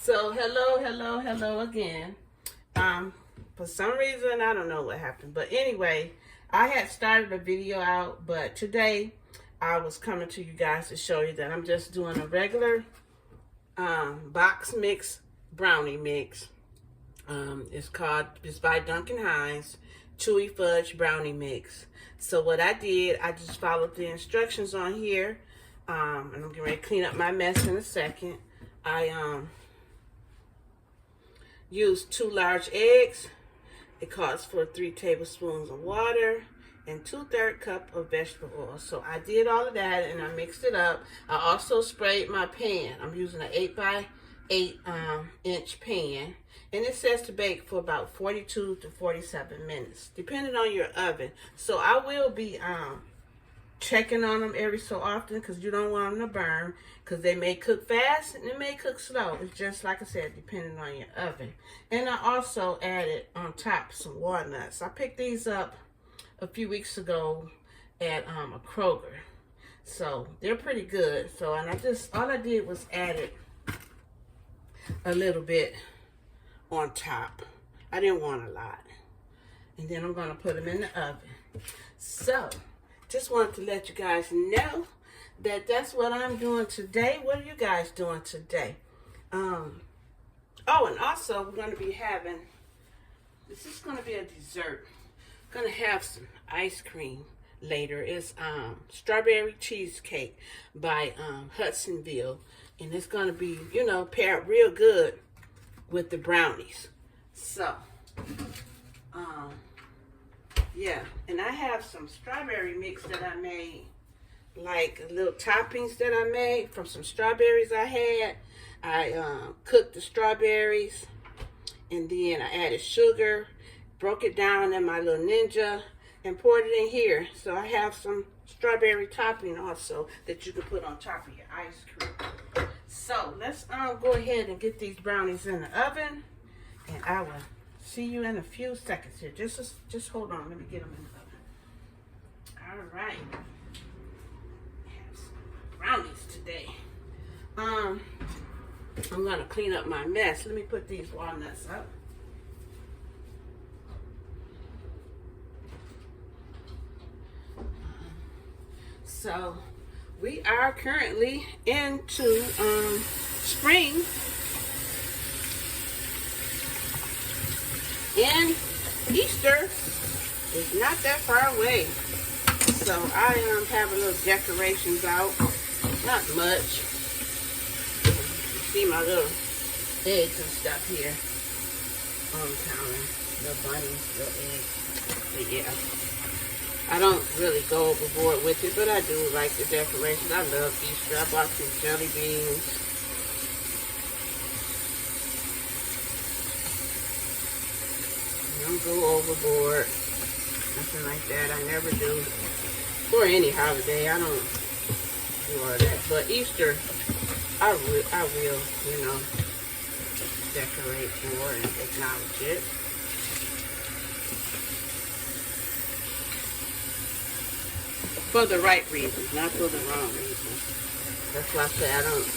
So hello again. For some reason I don't know what happened, but anyway, I had started a video out, but today I was coming to you guys to show you that I'm just doing a regular box mix brownie mix. It's by Duncan Hines, Chewy Fudge Brownie Mix. So what I did, I just followed the instructions on here, and I'm getting ready to clean up my mess in a second. I used 2 large eggs. It calls for 3 tablespoons of water and 2/3 cup of vegetable oil. So I did all of that and I mixed it up. I also sprayed my pan. I'm using an 8 by 8 inch pan, and it says to bake for about 42 to 47 minutes, depending on your oven. So I will be checking on them every so often, because you don't want them to burn, because they may cook fast and they may cook slow. It's just like I said, depending on your oven. And I also added on top some walnuts. I picked these up a few weeks ago at a Kroger, so they're pretty good. So, and all I did was added a little bit on top. I didn't want a lot. And then I'm going to put them in the oven. So just wanted to let you guys know that that's what I'm doing today. What are you guys doing today? Oh, and also we're going to be having, this is going to be a dessert. Going to have some ice cream later. It's strawberry cheesecake by Hudsonville, and it's going to be, you know, paired real good with the brownies. So yeah, and I have some strawberry mix that I made, like little toppings that I made from some strawberries I had. I cooked the strawberries, and then I added sugar, broke it down in my little Ninja, and poured it in here. So I have some strawberry topping also that you can put on top of your ice cream. So let's go ahead and get these brownies in the oven, and I will see you in a few seconds here. Just hold on. Let me get them in the oven. All right. Have some brownies today. I'm gonna clean up my mess. Let me put these walnuts up. So we are currently into spring, and Easter is not that far away. So I have a little decorations out, not much. You see my little eggs and stuff here on the counter, little bunnies, little eggs. But yeah, I don't really go overboard with it, but I do like the decorations. I love Easter. I bought some jelly beans. Don't go overboard. Nothing like that. I never do. For any holiday, I don't do all that. But Easter, I will, you know, decorate for and acknowledge it. For the right reasons, not for the wrong reasons. That's why I say I don't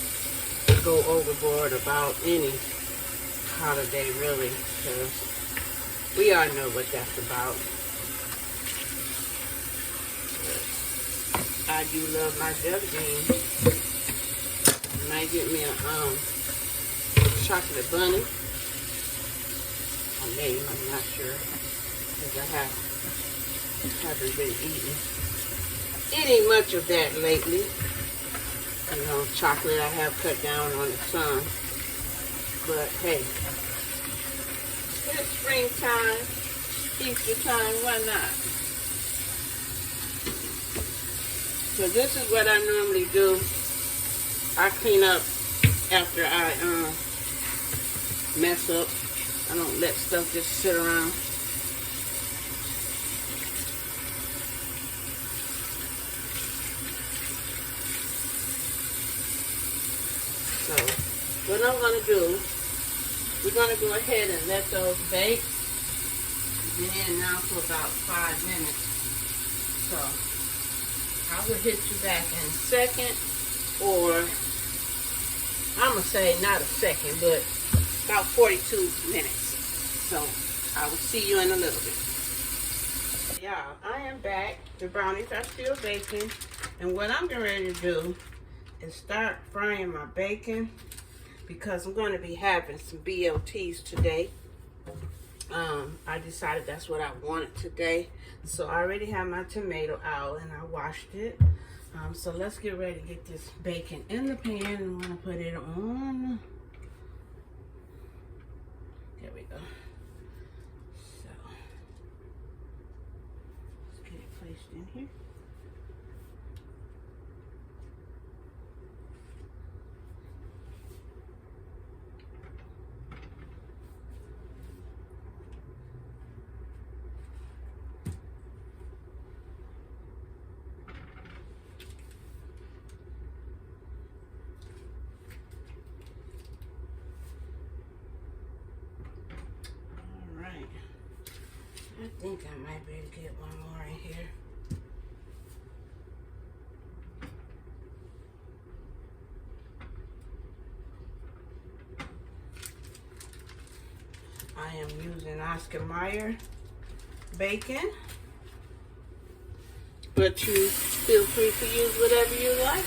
go overboard about any holiday, really, because we all know what that's about. I do love my jelly beans. I might get me a chocolate bunny. Or maybe, I'm not sure, because I haven't been eating much of that lately. You know, chocolate I have cut down on the sun. But hey, it's springtime, Easter time, why not? So this is what I normally do. I clean up after I mess up. I don't let stuff just sit around. So what I'm going to do, we're going to go ahead and let those bake. Been in now for about 5 minutes. So I will hit you back in a second, or I'm going to say not a second, but about 42 minutes. So I will see you in a little bit. Y'all, I am back. The brownies are still baking. And what I'm getting ready to do is start frying my bacon because I'm going to be having some BLTs today. I decided that's what I wanted today. So I already have my tomato out and I washed it. So let's get ready to get this bacon in the pan and I'm going to put it on. There we go. So let's get it placed in here. I think I might be able to get one more in here. I am using Oscar Mayer bacon, but you feel free to use whatever you like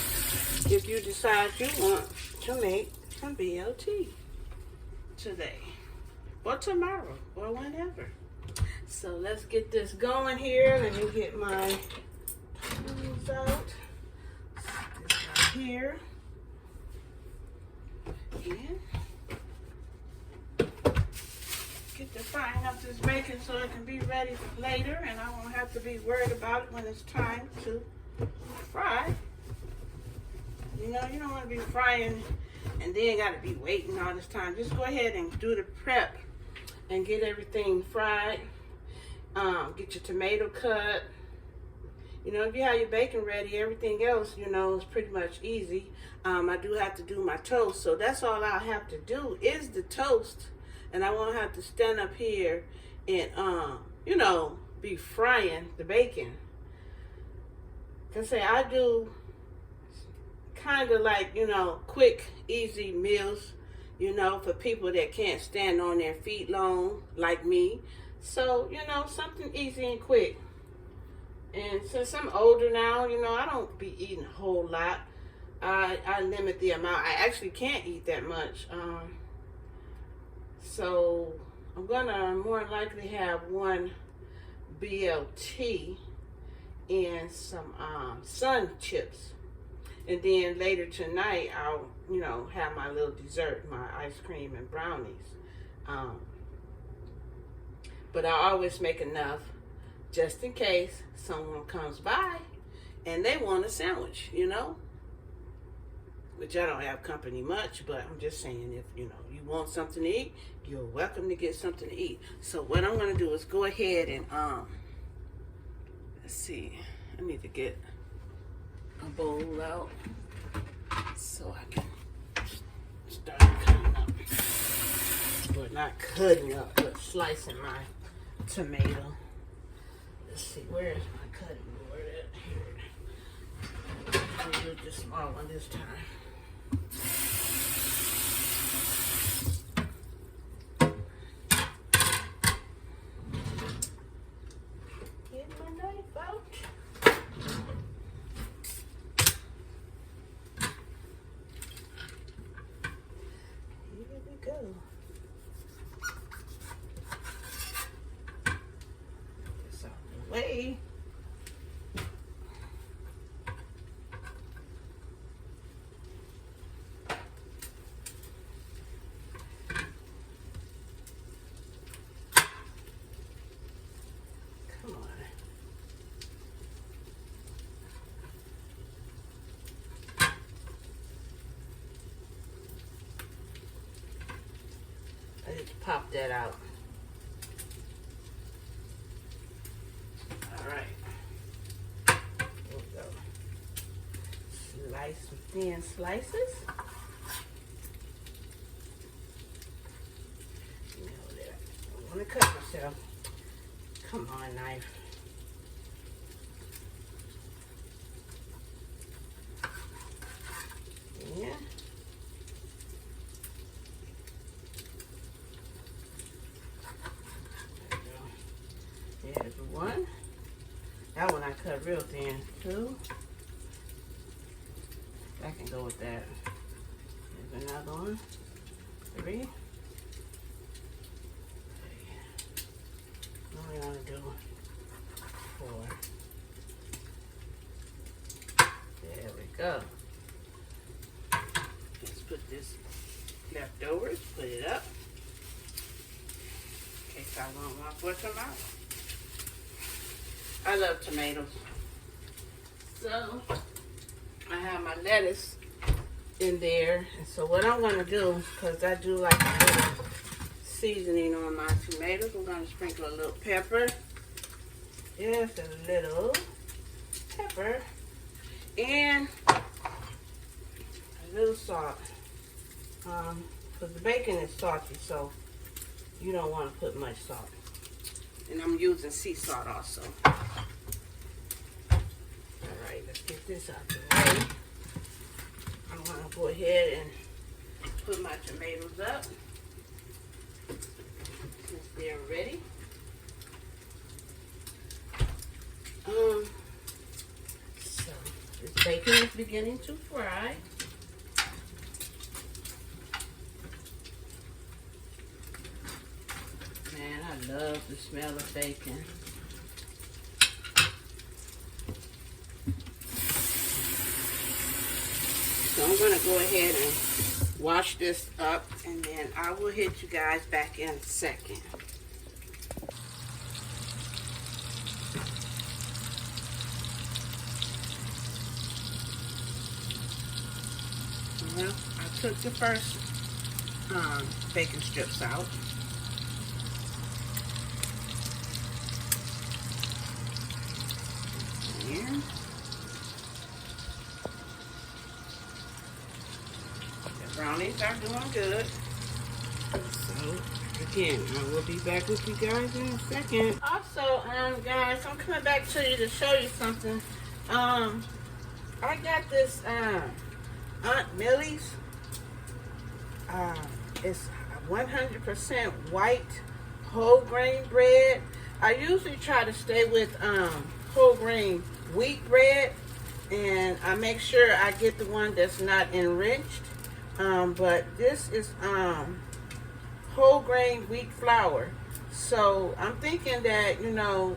if you decide you want to make some BLT today or tomorrow or whenever. So let's get this going here. Let me get my tools out. This right here. And get the frying up this bacon so it can be ready for later and I won't have to be worried about it when it's time to fry. You know, you don't want to be frying and then got to be waiting all this time. Just go ahead and do the prep and get everything fried. Get your tomato cut. You know, if you have your bacon ready, everything else, you know, is pretty much easy. I do have to do my toast, so that's all I have to do is the toast. And I won't have to stand up here and, you know, be frying the bacon. Cause say I do kind of like, you know, quick, easy meals, you know, for people that can't stand on their feet long, like me. So, you know, something easy and quick. And since I'm older now, you know, I don't be eating a whole lot. I limit the amount. I actually can't eat that much. So I'm gonna more likely have one BLT and some sun chips. And then later tonight, I'll, you know, have my little dessert, my ice cream and brownies. But I always make enough just in case someone comes by and they want a sandwich, you know? Which I don't have company much, but I'm just saying if, you know, you want something to eat, you're welcome to get something to eat. So what I'm going to do is go ahead and, let's see, I need to get a bowl out so I can start cutting up. Well, not cutting up, but slicing my tomato. Let's see, where is my cutting board at? Here. I'll use the small one this time. Get my knife out. Here we go. This out of the way. Pop that out. All right. There we go. Slice some thin slices. You know that I want to cut myself. Come on, knife. Yeah. cut real thin. 2. I can go with that. Here's another one. 3. What we want to do? 4. There we go. Let's put this leftovers, put it up. In case I want one for tomorrow. I love tomatoes. So, I have my lettuce in there. And so what I'm going to do, because I do like a little seasoning on my tomatoes, I'm going to sprinkle a little pepper. Just a little pepper. And a little salt. Because the bacon is salty, so you don't want to put much salt. And I'm using sea salt also. Alright, let's get this out the way. I'm going to go ahead and put my tomatoes up since they're ready. So this bacon is beginning to fry. Man, I love the smell of bacon. So I'm going to go ahead and wash this up, and then I will hit you guys back in a second. Well, I took the first bacon strips out. Here. The brownies are doing good. So, again, I will be back with you guys in a second. Also, guys, I'm coming back to you to show you something. I got this Aunt Millie's. It's 100% white whole grain bread. I usually try to stay with whole grain wheat bread, and I make sure I get the one that's not enriched. But this is whole grain wheat flour. So I'm thinking that, you know,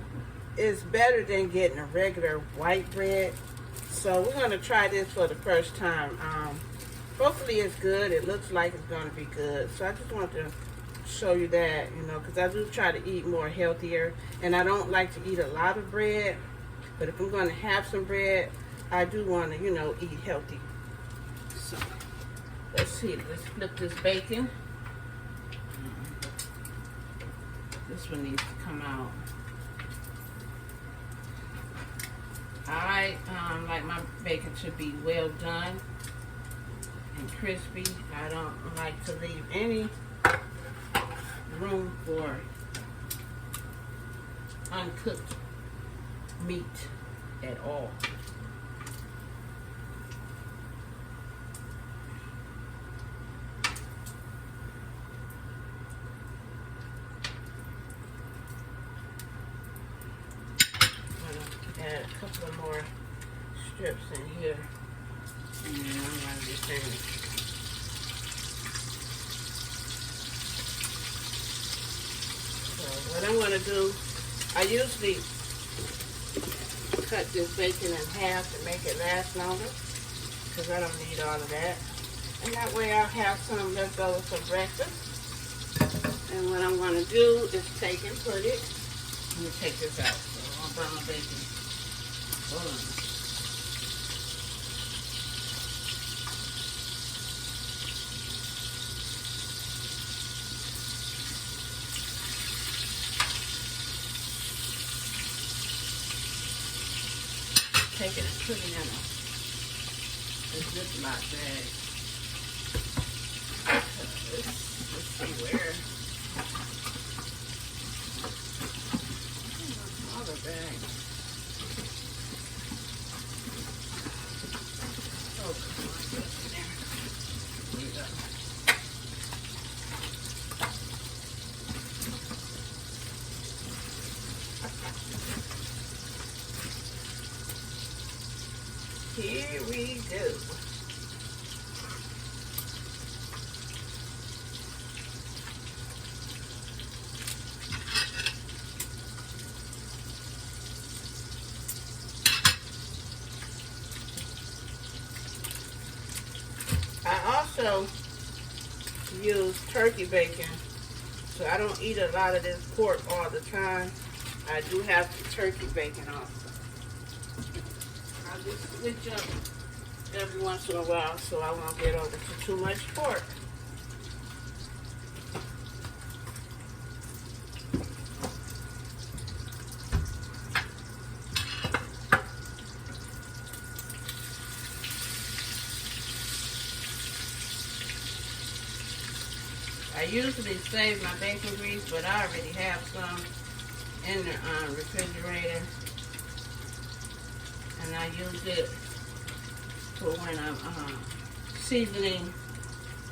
it's better than getting a regular white bread. So we're going to try this for the first time. Hopefully it's good. It looks like it's going to be good. So I just want to show you that, you know, because I do try to eat more healthier. And I don't like to eat a lot of bread. But if I'm going to have some bread, I do want to, you know, eat healthy. So let's see. Let's flip this bacon. This one needs to come out. I like my bacon to be well done and crispy. I don't like to leave any room for uncooked meat at all. Add a couple of more strips in here, and then I'm going to be finished. So what I'm going to do, I usually cut this bacon in half to make it last longer, because I don't need all of that. And that way I'll have some left over for breakfast. And what I'm going to do is take and put it. Let me take this out. So I'll burn my bacon. Hold on. Take it and put it in a Ziploc bag. Let's see where. Smaller bag. Oh, come on, put it in there. There you go. also use turkey bacon. So I don't eat a lot of this pork all the time. I do have the turkey bacon also. I just switch up every once in a while so I won't get over to too much pork. I usually save my bacon grease, but I already have some in the refrigerator, and I use it for when I'm seasoning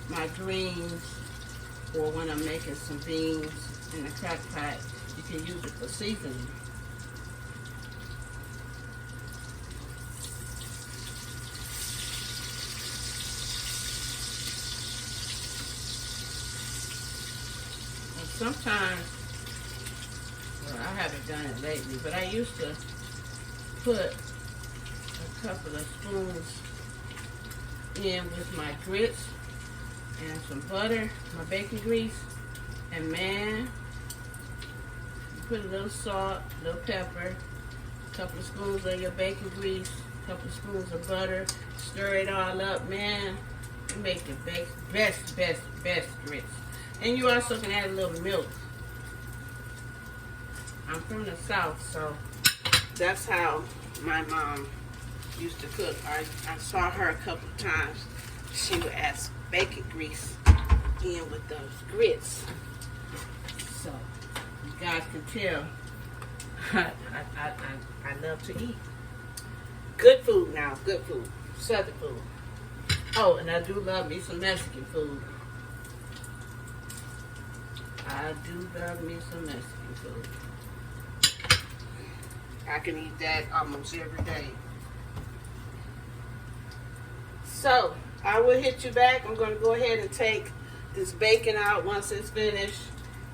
my greens, or when I'm making some beans in the crock pot. You can use it for seasoning. Sometimes, well, I haven't done it lately, but I used to put a couple of spoons in with my grits and some butter, my bacon grease, and man, you put a little salt, a little pepper, a couple of spoons of your bacon grease, a couple of spoons of butter, stir it all up, man, you make the best grits. And you also can add a little milk. I'm from the South, so that's how my mom used to cook. I saw her a couple of times. She would add bacon grease in with those grits. So you guys can tell I love to eat. Good food now, good food. Southern food. Oh, and I do love me some Mexican food. I do love me some Mexican food. I can eat that almost every day. So, I will hit you back. I'm going to go ahead and take this bacon out once it's finished.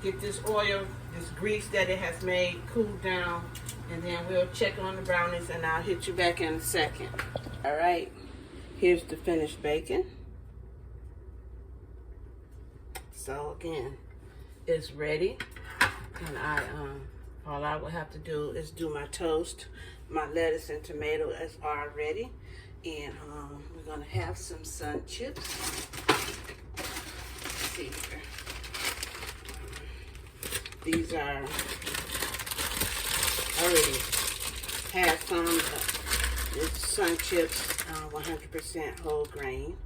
Get this oil, this grease that it has made, cool down. And then we'll check on the brownies and I'll hit you back in a second. Alright, here's the finished bacon. So again, it's ready, and all I will have to do is do my toast. My lettuce and tomato is already, and we're gonna have some sun chips. Let's see here. These are already have some. It's sun chips, 100% whole grain,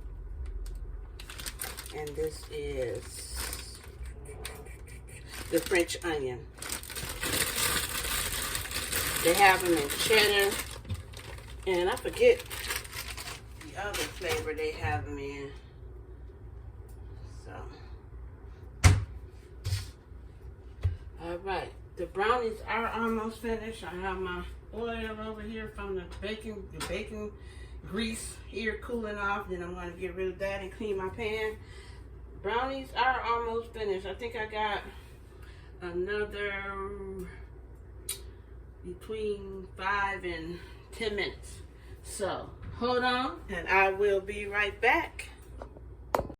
and this is the French onion. They have them in cheddar, and I forget the other flavor they have them in. So, all right, the brownies are almost finished. I have my oil over here from the bacon grease here cooling off. Then I'm going to get rid of that and clean my pan. Brownies are almost finished. I think I got another between 5 and 10 minutes. So hold on and I will be right back.